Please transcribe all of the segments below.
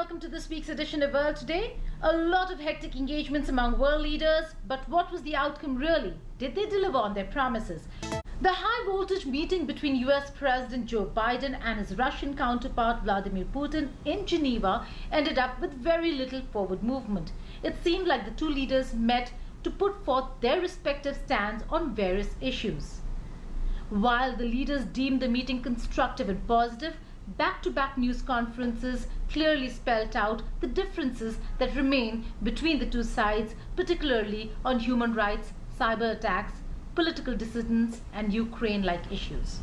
welcome to this week's edition of World Today. A lot of hectic engagements among world leaders, but what was the outcome really? Did they deliver on their promises? The high-voltage meeting between US President Joe Biden and his Russian counterpart Vladimir Putin in Geneva ended up with very little forward movement. It seemed like the two leaders met to put forth their respective stands on various issues. While the leaders deemed the meeting constructive and positive, back-to-back news conferences clearly spelled out the differences that remain between the two sides, particularly on human rights, cyber attacks, political dissidents, and Ukraine-like issues.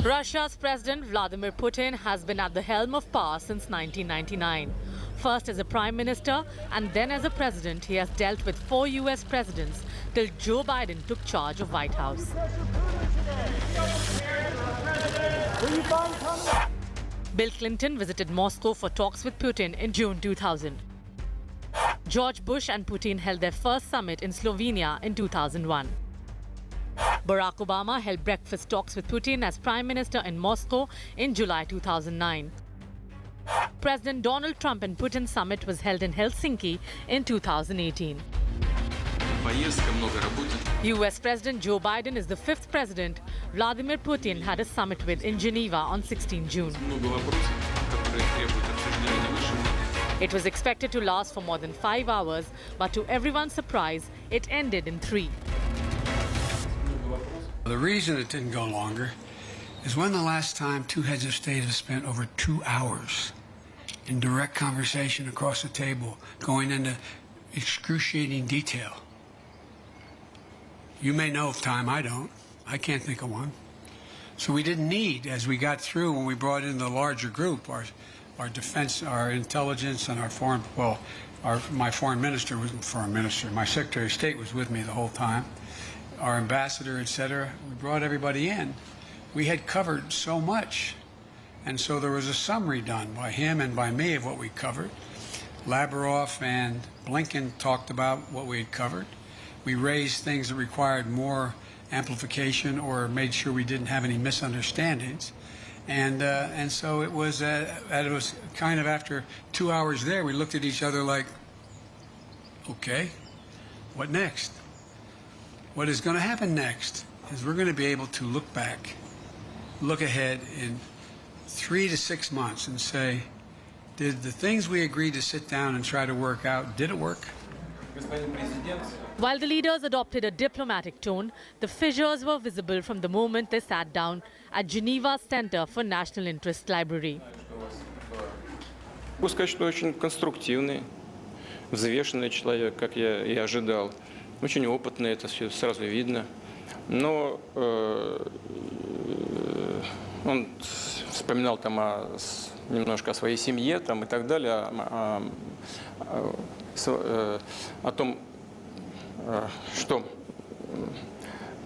Russia's President Vladimir Putin has been at the helm of power since 1999. First as a prime minister and then as a president, he has dealt with 4 US presidents till Joe Biden took charge of White House. Bill Clinton visited Moscow for talks with Putin in June 2000. George Bush and Putin held their first summit in Slovenia in 2001. Barack Obama held breakfast talks with Putin as Prime Minister in Moscow in July 2009. President Donald Trump and Putin summit was held in Helsinki in 2018. US President Joe Biden is the 5th president Vladimir Putin had a summit with in Geneva on 16 June. It was expected to last for more than 5 hours, but to everyone's surprise, it ended in 3. The reason it didn't go longer is when the last time two heads of state have spent over 2 hours in direct conversation across the table, going into excruciating detail. You may know of time, I don't. I can't think of one. So we didn't need, as we got through when we brought in the larger group, our defense, our intelligence, and our foreign, well, my foreign minister wasn't foreign minister, my Secretary of State was with me the whole time. Our ambassador, etc. We brought everybody in. We had covered so much. And so there was a summary done by him and by me of what we covered. Lavrov and Blinken talked about what we had covered. We raised things that required more amplification or made sure we didn't have any misunderstandings. And so it was kind of after 2 hours there, we looked at each other like, okay, what next? What is going to happen next is we're going to be able to look back, look ahead in 3 to 6 months and say, did the things we agreed to sit down and try to work out, did it work? While the leaders adopted a diplomatic tone, the fissures were visible from the moment they sat down at Geneva's Center for National Interest Library. Могу сказать, что очень конструктивный, взвешенный человек, как я и ожидал. Очень опытный, это все сразу видно. Но он вспоминал там немножко о своей семье там, и так далее, о том,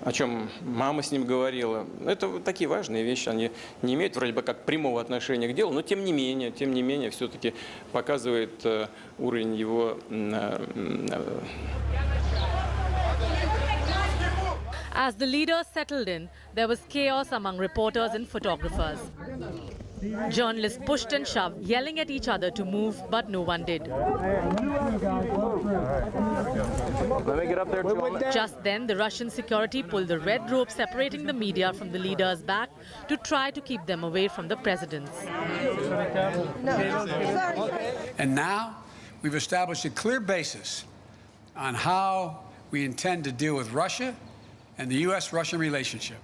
о чем мама с ним говорила. Это такие важные вещи, они не имеют вроде бы как прямого отношения к делу, но тем не менее, все-таки показывает уровень его. As the leaders settled in, there was chaos among reporters and photographers. Journalists pushed and shoved, yelling at each other to move, but no one did. Just then, the Russian security pulled the red rope separating the media from the leaders back to try to keep them away from the presidents. And now we've established a clear basis on how we intend to deal with Russia and the US-Russia relationship.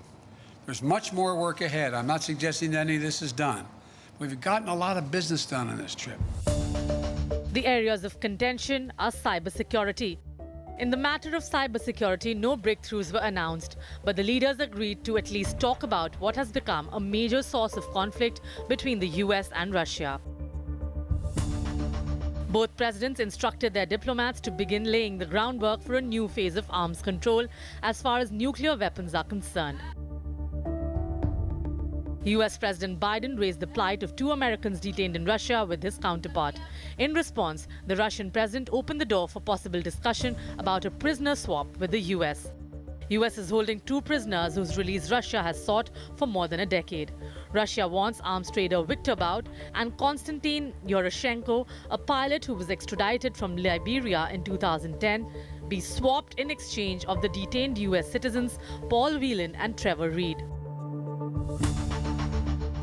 There's much more work ahead. I'm not suggesting that any of this is done. We've gotten a lot of business done on this trip. The areas of contention are cybersecurity. In the matter of cybersecurity, no breakthroughs were announced, but the leaders agreed to at least talk about what has become a major source of conflict between the US and Russia. Both presidents instructed their diplomats to begin laying the groundwork for a new phase of arms control as far as nuclear weapons are concerned. US President Biden raised the plight of 2 Americans detained in Russia with his counterpart. In response, the Russian president opened the door for possible discussion about a prisoner swap with the US. US is holding 2 prisoners whose release Russia has sought for more than a decade. Russia wants arms trader Viktor Bout and Konstantin Yoroshenko, a pilot who was extradited from Liberia in 2010, be swapped in exchange of the detained US citizens Paul Whelan and Trevor Reed.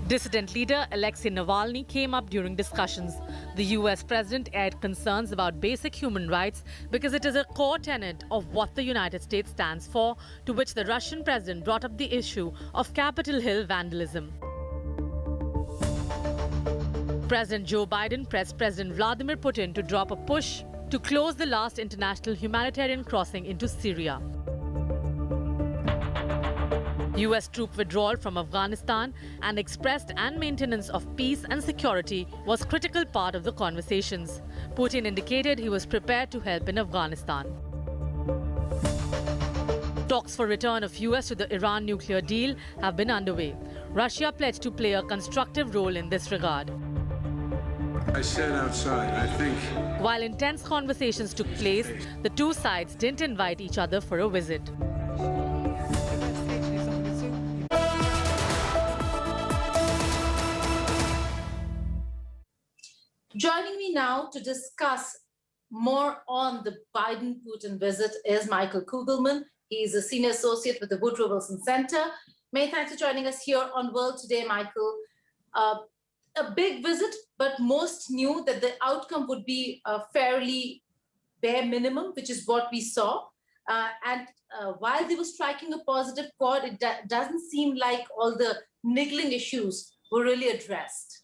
Dissident leader Alexei Navalny came up during discussions. The US president aired concerns about basic human rights because it is a core tenet of what the United States stands for, to which the Russian president brought up the issue of Capitol Hill vandalism. President Joe Biden pressed President Vladimir Putin to drop a push to close the last international humanitarian crossing into Syria. US troop withdrawal from Afghanistan and expressed and maintenance of peace and security was critical part of the conversations. Putin indicated he was prepared to help in Afghanistan. Talks for return of US to the Iran nuclear deal have been underway. Russia pledged to play a constructive role in this regard. I said outside, I think. While intense conversations took place, the 2 sides didn't invite each other for a visit. Joining me now to discuss more on the Biden-Putin visit is Michael Kugelman. He is a senior associate with the Woodrow Wilson Center. Many thanks for joining us here on World Today, Michael. A big visit, but most knew that the outcome would be a fairly bare minimum, which is what we saw. While they were striking a positive chord, it doesn't seem like all the niggling issues were really addressed.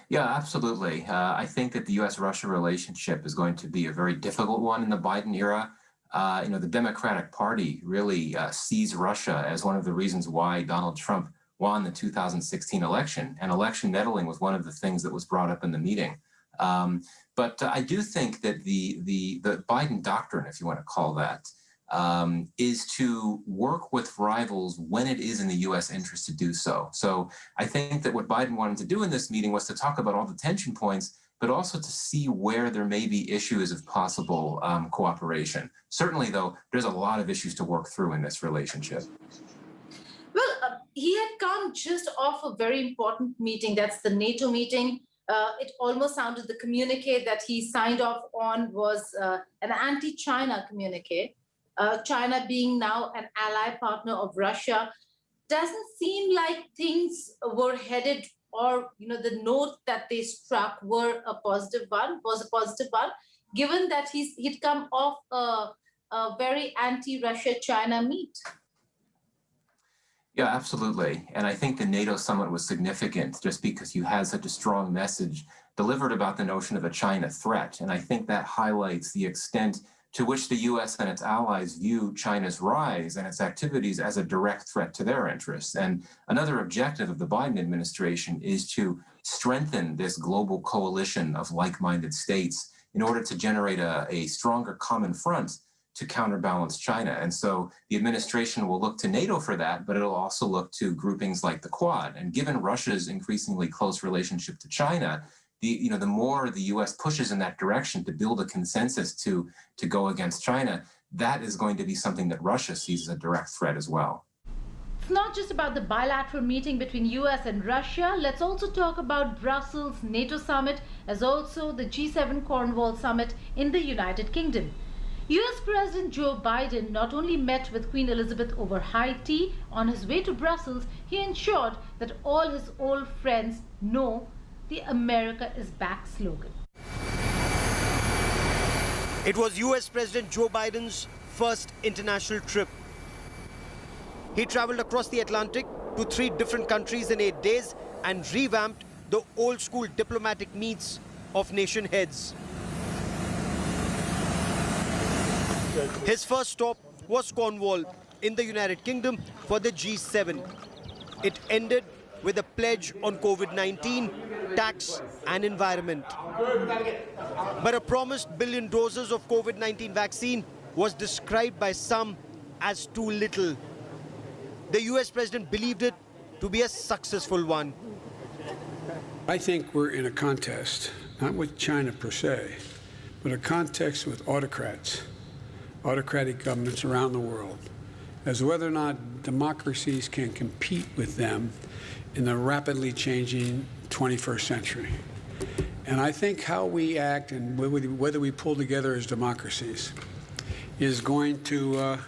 Yeah, absolutely. I think that the U.S.-Russia relationship is going to be a very difficult one in the Biden era. The Democratic Party really sees Russia as one of the reasons why Donald Trump won the 2016 election, and election meddling was one of the things that was brought up in the meeting. But I do think that the Biden doctrine, if you want to call that, is to work with rivals when it is in the U.S. interest to do so. So I think that what Biden wanted to do in this meeting was to talk about all the tension points, but also to see where there may be issues of possible cooperation. Certainly, though, there's a lot of issues to work through in this relationship. Well, he had come just off a very important meeting. That's the NATO meeting. It almost sounded the communique that he signed off on was an anti-China communique. China being now an ally partner of Russia, doesn't seem like things were headed, or the note that they struck was a positive one, given that he'd come off a very anti-Russia China meet. Yeah, absolutely. And I think the NATO summit was significant just because you had such a strong message delivered about the notion of a China threat. And I think that highlights the extent to which the U.S. and its allies view China's rise and its activities as a direct threat to their interests. And another objective of the Biden administration is to strengthen this global coalition of like-minded states in order to generate a stronger common front to counterbalance China. And so the administration will look to NATO for that, but it'll also look to groupings like the Quad. And given Russia's increasingly close relationship to China, the more the U.S. pushes in that direction to build a consensus to go against China, that is going to be something that Russia sees as a direct threat as well. It's not just about the bilateral meeting between US and Russia. Let's also talk about Brussels NATO summit, as also the G7 Cornwall summit in the United Kingdom. US President Joe Biden not only met with Queen Elizabeth over high tea, on his way to Brussels, he ensured that all his old friends know the America is back slogan. It was US President Joe Biden's first international trip. He traveled across the Atlantic to 3 different countries in 8 days and revamped the old school diplomatic meets of nation heads. His first stop was Cornwall in the United Kingdom for the G7. It ended with a pledge on COVID-19, tax and environment. But a promised 1 billion doses of COVID-19 vaccine was described by some as too little. The US president believed it to be a successful one. I think we're in a contest, not with China per se, but a contest with autocrats, autocratic governments around the world, as to whether or not democracies can compete with them in the rapidly changing 21st century. And I think how we act and whether we pull together as democracies is going to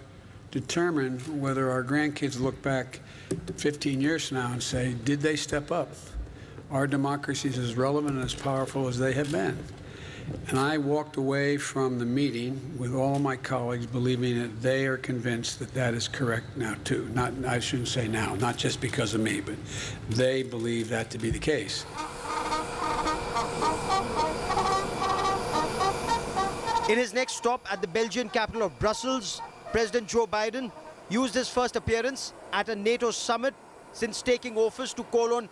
determine whether our grandkids look back 15 years from now and say, did they step up? Are democracies as relevant and as powerful as they have been? And I walked away from the meeting with all of my colleagues believing that they are convinced that that is correct now too. I shouldn't say now, not just because of me, but they believe that to be the case. In his next stop at the Belgian capital of Brussels, President Joe Biden used his first appearance at a NATO summit since taking office to call on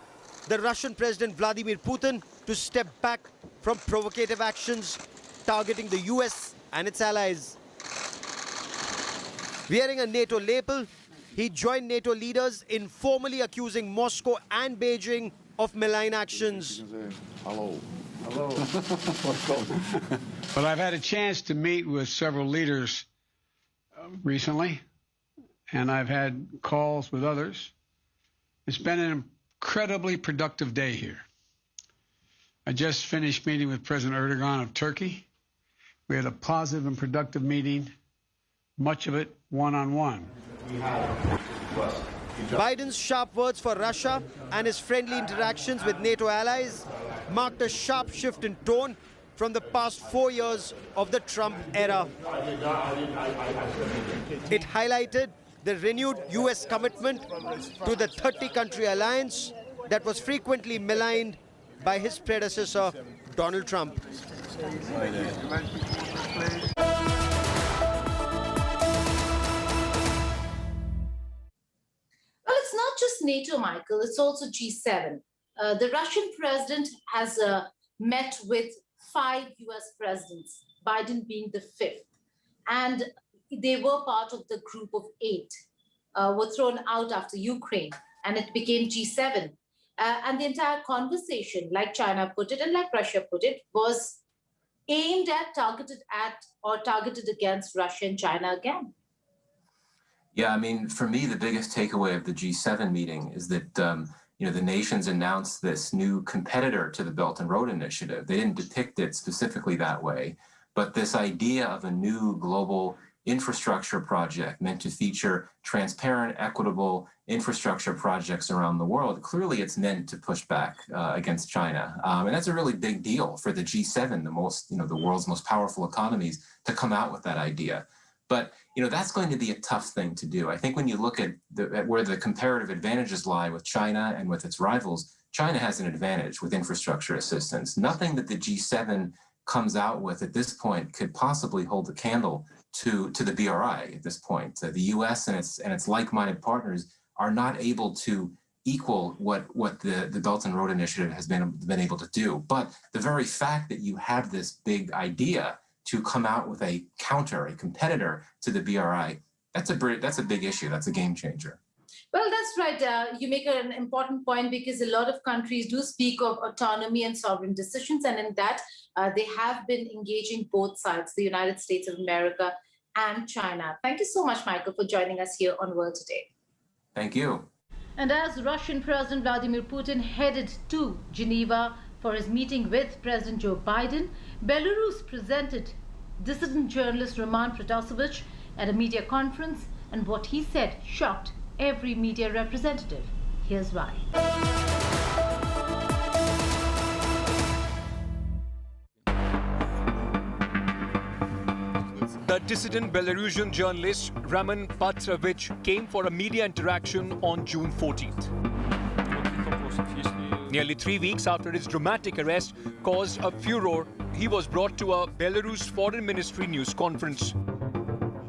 the Russian President Vladimir Putin to step back from provocative actions targeting the US and its allies. Wearing a NATO label, he joined NATO leaders in formally accusing Moscow and Beijing of malign actions. Hello. But I've had a chance to meet with several leaders recently, and I've had calls with others. It's been an incredibly productive day here. I just finished meeting with President Erdogan of Turkey. We had a positive and productive meeting, much of it one-on-one. Biden's sharp words for Russia and his friendly interactions with NATO allies marked a sharp shift in tone from the past 4 years of the Trump era. It highlighted the renewed US commitment to the 30-country alliance that was frequently maligned by his predecessor, Donald Trump. Well, it's not just NATO, Michael, it's also G7. The Russian president has met with 5 US presidents, Biden being the 5th. And they were part of the group of 8, were thrown out after Ukraine, and it became G7. And the entire conversation, like China put it and like Russia put it, was aimed at, targeted against Russia and China again. Yeah, I mean, for me, the biggest takeaway of the G7 meeting is that, the nations announced this new competitor to the Belt and Road Initiative. They didn't depict it specifically that way, but this idea of a new global infrastructure project meant to feature transparent, equitable infrastructure projects around the world. Clearly, it's meant to push back against China. And that's a really big deal for the G7, the world's most powerful economies, to come out with that idea. But that's going to be a tough thing to do. I think when you look at where the comparative advantages lie with China and with its rivals, China has an advantage with infrastructure assistance. Nothing that the G7 comes out with at this point could possibly hold a candle to the BRI at this point. The U.S. and its like-minded partners are not able to equal what the Belt and Road Initiative has been able to do. But the very fact that you have this big idea to come out with a competitor to the BRI, that's a big issue. That's a game changer. Well, that's right. You make an important point, because a lot of countries do speak of autonomy and sovereign decisions. And in that, they have been engaging both sides, the United States of America and China. Thank you so much, Michael, for joining us here on World Today. Thank you. And as Russian President Vladimir Putin headed to Geneva for his meeting with President Joe Biden, Belarus presented dissident journalist Roman Protasevich at a media conference, and what he said shocked every media representative. Here's why. The dissident Belarusian journalist Roman Protasevich came for a media interaction on June 14th. Nearly 3 weeks after his dramatic arrest caused a furor, he was brought to a Belarus Foreign Ministry news conference.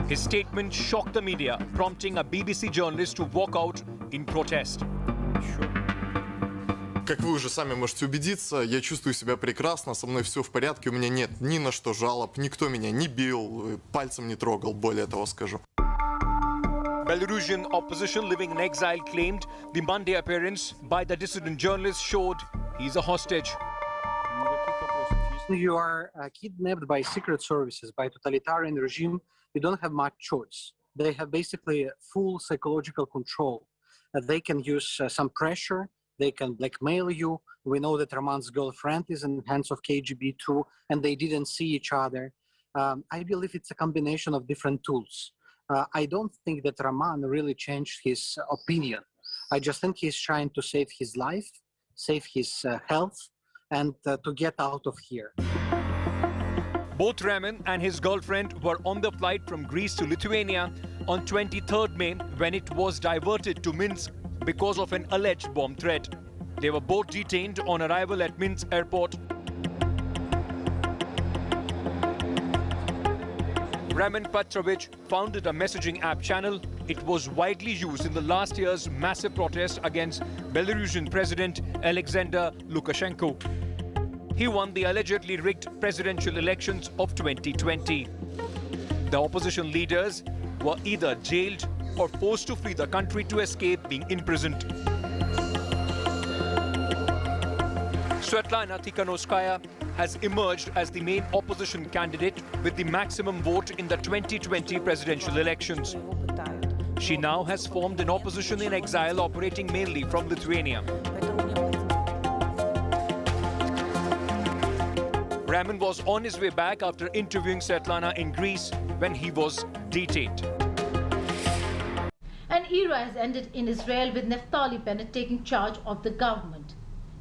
His statement shocked the media, prompting a BBC journalist to walk out in protest. Как вы уже сами можете убедиться, я чувствую себя прекрасно, со мной все в порядке, у меня нет ни на что жалоб, никто меня не бил, пальцем не трогал, более того скажу. Belarusian opposition living in exile claimed the Monday appearance by the dissident journalist showed he's a hostage. You are kidnapped by secret services, by totalitarian regime. You don't have much choice. They have basically full psychological control. They can use some pressure. They can blackmail you. We know that Roman's girlfriend is in the hands of KGB too, and they didn't see each other. I believe it's a combination of different tools. I don't think that Roman really changed his opinion. I just think he's trying to save his life, save his health, and to get out of here. Both Raman and his girlfriend were on the flight from Greece to Lithuania on 23rd May when it was diverted to Minsk because of an alleged bomb threat. They were both detained on arrival at Minsk airport. Raman Petrovich founded a messaging app channel. It was widely used in the last year's massive protest against Belarusian President Alexander Lukashenko. He won the allegedly rigged presidential elections of 2020. The opposition leaders were either jailed or forced to flee the country to escape being imprisoned. Svetlana Tikhanovskaya has emerged as the main opposition candidate with the maximum vote in the 2020 presidential elections. She now has formed an opposition in exile operating mainly from Lithuania. Raman was on his way back after interviewing Svetlana in Greece when he was detained. An era has ended in Israel with Naftali Bennett taking charge of the government.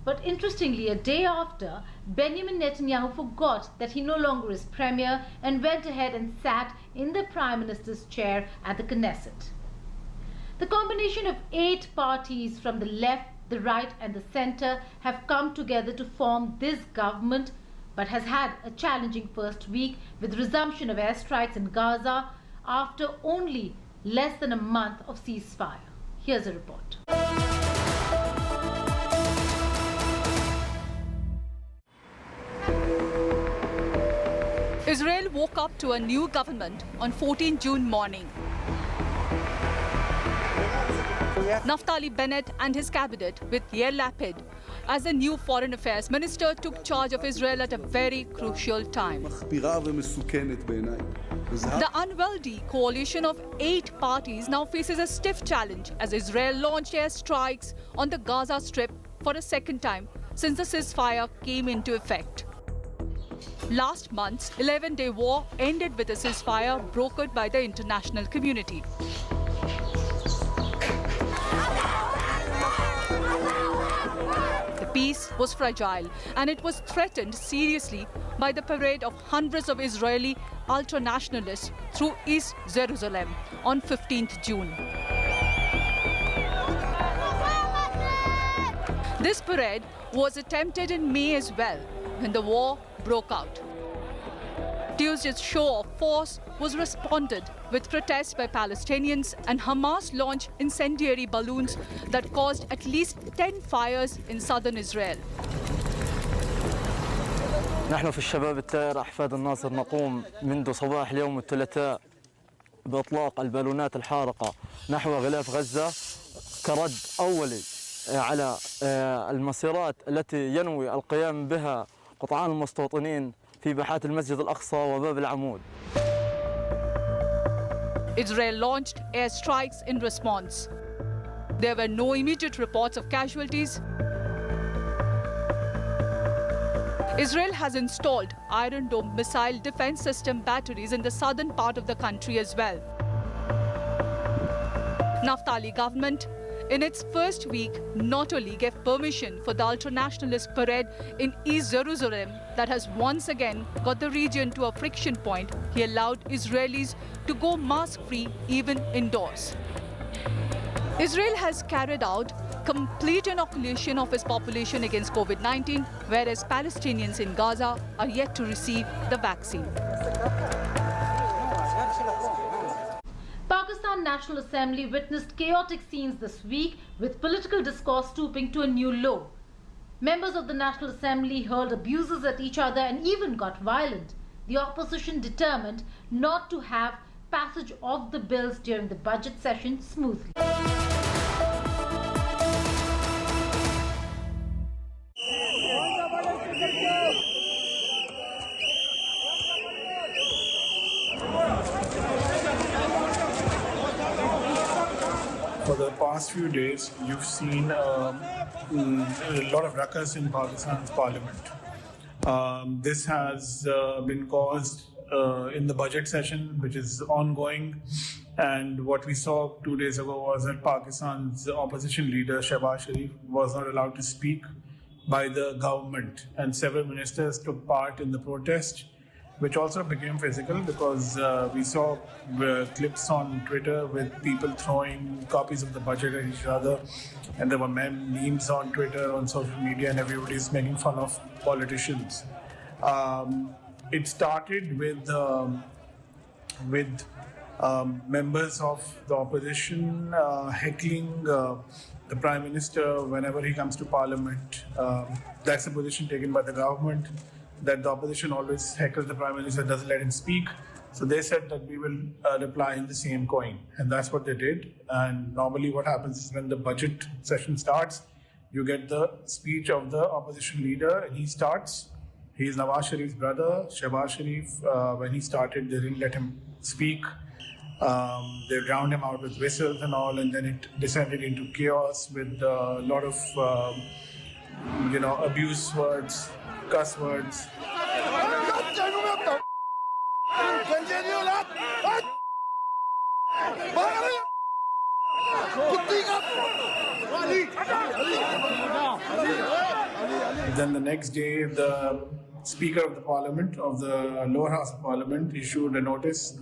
But interestingly, a day after, Benjamin Netanyahu forgot that he no longer is premier and went ahead and sat in the Prime Minister's chair at the Knesset. The combination of 8 parties from the left, the right and the center have come together to form this government, but has had a challenging first week with resumption of airstrikes in Gaza after only less than a month of ceasefire. Here's a report. Israel woke up to a new government on 14 June morning. Naftali Bennett and his cabinet, with Yair Lapid as the new foreign affairs minister, took charge of Israel at a very crucial time. The unwieldy coalition of 8 parties now faces a stiff challenge as Israel launched airstrikes on the Gaza Strip for a second time since the ceasefire came into effect. Last month's 11-day war ended with a ceasefire brokered by the international community. The peace was fragile and it was threatened seriously by the parade of hundreds of Israeli ultra-nationalists through East Jerusalem on 15th June. This parade was attempted in May as well, when the war broke out. Tuesday's show of force was responded with protests by Palestinians, and Hamas launched incendiary balloons that caused at least 10 fires in southern Israel. نحن في الشباب الثائر أحفاد الناصر نقوم منذ صباح اليوم الثلاثاء بإطلاق البالونات الحارقة نحو غلاف غزة كرد أولي على المسيرات التي ينوي القيام بها قطعان المستوطنين في باحات المسجد الأقصى وباب العمود. Israel launched airstrikes in response. There were no immediate reports of casualties. Israel has installed Iron Dome missile defense system batteries in the southern part of the country as well. Naftali government, in its first week, not only gave permission for the ultra-nationalist parade in East Jerusalem that has once again got the region to a friction point, he allowed Israelis to go mask-free even indoors. Israel has carried out complete inoculation of its population against COVID-19, whereas Palestinians in Gaza are yet to receive the vaccine. Pakistan National Assembly witnessed chaotic scenes this week, with political discourse stooping to a new low. Members of the National Assembly hurled abuses at each other and even got violent. The opposition determined not to have passage of the bills during the budget session smoothly. For the past few days, you've seen a lot of ruckus in Pakistan's parliament. This has been caused in the budget session, which is ongoing. And what we saw 2 days ago was that Pakistan's opposition leader, Shehbaz Sharif, was not allowed to speak by the government. And several ministers took part in the protest, which also became physical because we saw clips on Twitter with people throwing copies of the budget at each other, and there were memes on Twitter, on social media, and everybody's making fun of politicians. It started with members of the opposition heckling the Prime Minister whenever he comes to Parliament. That's a position taken by the government, that the opposition always heckles the Prime Minister, doesn't let him speak. So they said that we will reply in the same coin. And that's what they did. And normally what happens is when the budget session starts, you get the speech of the opposition leader, and he starts. He's Nawaz Sharif's brother, Shehbaz Sharif. When he started, they didn't let him speak. They drowned him out with whistles and all, and then it descended into chaos with a lot of, abuse words, cuss words. Then the next day, the Speaker of the Parliament, of the lower house of Parliament, issued a notice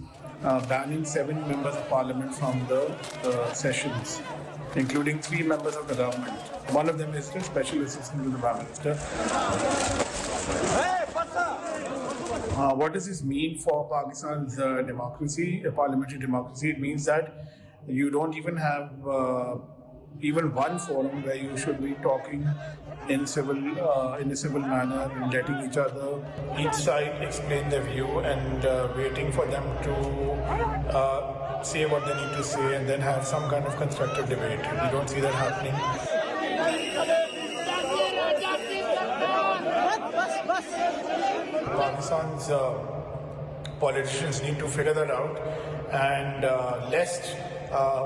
banning 7 members of Parliament from the sessions, including 3 members of the government. One of them is the Special Assistant to the Prime Minister. What does this mean for Pakistan's democracy, parliamentary democracy? It means that you don't even have even one forum where you should be talking in a civil manner and letting each side explain their view and waiting for them to say what they need to say and then have some kind of constructive debate. We don't see that happening. Pakistan's politicians need to figure that out, and lest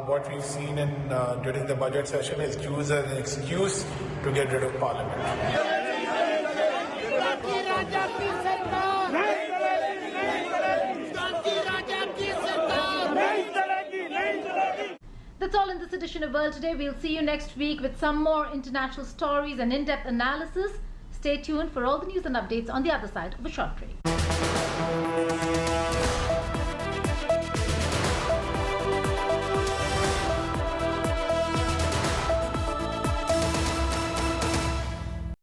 what we've seen during the budget session is used as an excuse to get rid of Parliament. That's all in this edition of World Today. We'll see you next week with some more international stories and in-depth analysis. Stay tuned for all the news and updates on the other side of a short break.